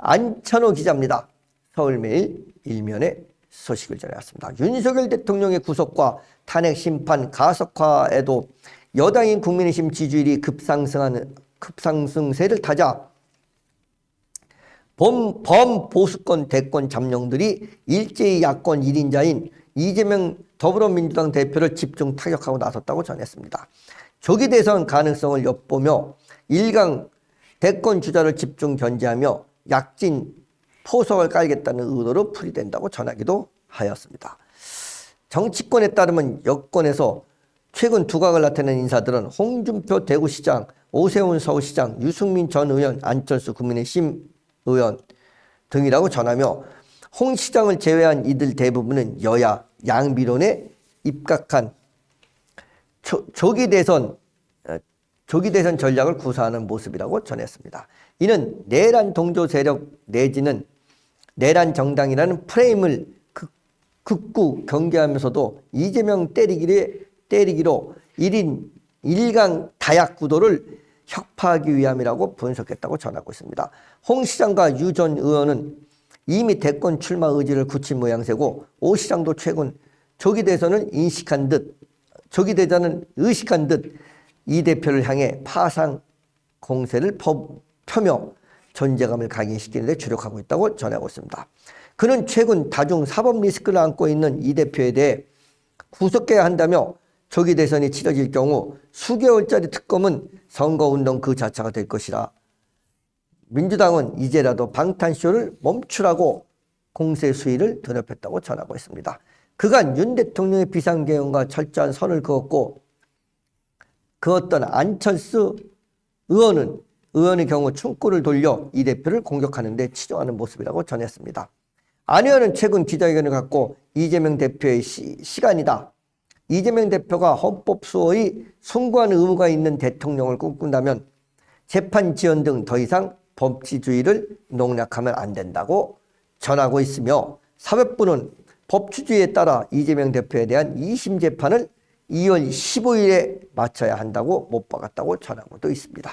안찬호 기자입니다. 서울매일 일면의 소식을 전해왔습니다. 윤석열 대통령의 구속과 탄핵 심판 가석화에도 여당인 국민의힘 지지율이 급상승세를 타자 범보수권 대권 잠룡들이 일제히 야권 1인자인 이재명 더불어민주당 대표를 집중 타격하고 나섰다고 전했습니다. 조기 대선 가능성을 엿보며 일강 대권 주자를 집중 견제하며 약진 포석을 깔겠다는 의도로 풀이된다고 전하기도 하였습니다. 정치권에 따르면 여권에서 최근 두각을 나타낸 인사들은 홍준표 대구시장, 오세훈 서울시장, 유승민 전 의원, 안철수 국민의힘 의원 등이라고 전하며 홍 시장을 제외한 이들 대부분은 여야 양비론에 입각한 조기 대선 전략을 구사하는 모습이라고 전했습니다. 이는 내란 동조 세력 내지는 내란 정당이라는 프레임을 극구 경계하면서도 이재명 때리기로 1인 1강 다약 구도를 혁파하기 위함이라고 분석했다고 전하고 있습니다. 홍 시장과 유 전 의원은 이미 대권 출마 의지를 굳힌 모양새고 오 시장도 최근 조기 대선을 의식한 듯 이 대표를 향해 파상 공세를 펴며 존재감을 각인시키는 데 주력하고 있다고 전하고 있습니다. 그는 최근 다중 사법 리스크를 안고 있는 이 대표에 대해 구속해야 한다며 조기 대선이 치러질 경우 수개월짜리 특검은 선거운동 그 자체가 될 것이라 민주당은 이제라도 방탄쇼를 멈추라고 공세 수위를 드높였다고 전하고 있습니다. 그간 윤 대통령의 비상계엄과 철저한 선을 그었고 그었던 안철수 의원의 경우 충고를 돌려 이 대표를 공격하는 데 치중하는 모습이라고 전했습니다. 안 의원은 최근 기자회견을 갖고 이재명 대표의 시간이다. 이재명 대표가 헌법 수호의 숭고한 의무가 있는 대통령을 꿈꾼다면 재판 지연 등 더 이상 법치주의를 농락하면 안 된다고 전하고 있으며 사법부는 법치주의에 따라 이재명 대표에 대한 2심 재판을 2월 15일에 마쳐야 한다고 못 박았다고 전하고도 있습니다.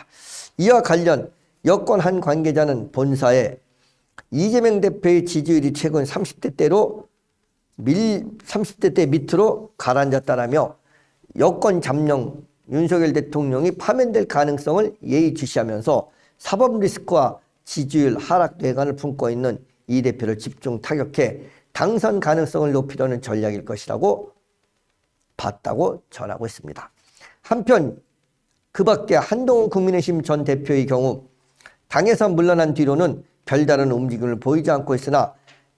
이와 관련 여권 한 관계자는 본사에 이재명 대표의 지지율이 최근 30대대 밑으로 가라앉았다라며 여권 잠룡 윤석열 대통령이 파면될 가능성을 예의주시하면서 사법 리스크와 지지율 하락 뇌관을 품고 있는 이 대표를 집중 타격해 당선 가능성을 높이려는 전략일 것이라고 봤다고 전하고 있습니다. 한편 그 밖에 한동훈 국민의힘 전 대표의 경우 당에서 물러난 뒤로는 별다른 움직임을 보이지 않고 있으나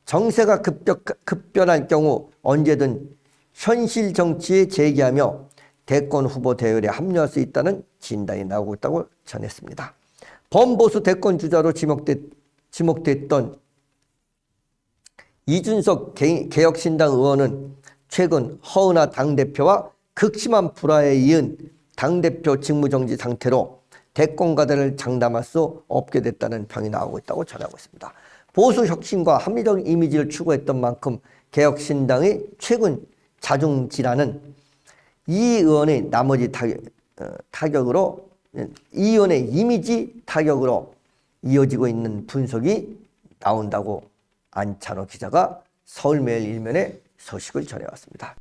정세가 급변할 경우 언제든 현실 정치에 재기하며 대권 후보 대열에 합류할 수 있다는 진단이 나오고 있다고 전했습니다. 범보수 대권 주자로 지목됐던 이준석 개혁신당 의원은 최근 허은하 당대표와 극심한 불화에 이은 당대표 직무정지 상태로 대권 과대를 장담할 수 없게 됐다는 평이 나오고 있다고 전하고 있습니다. 보수 혁신과 합리적 이미지를 추구했던 만큼 개혁신당의 최근 자중질환은 이 의원의 이 의원의 이미지 타격으로 이어지고 있는 분석이 나온다고 안찬호 기자가 서울매일 일면의 소식을 전해왔습니다.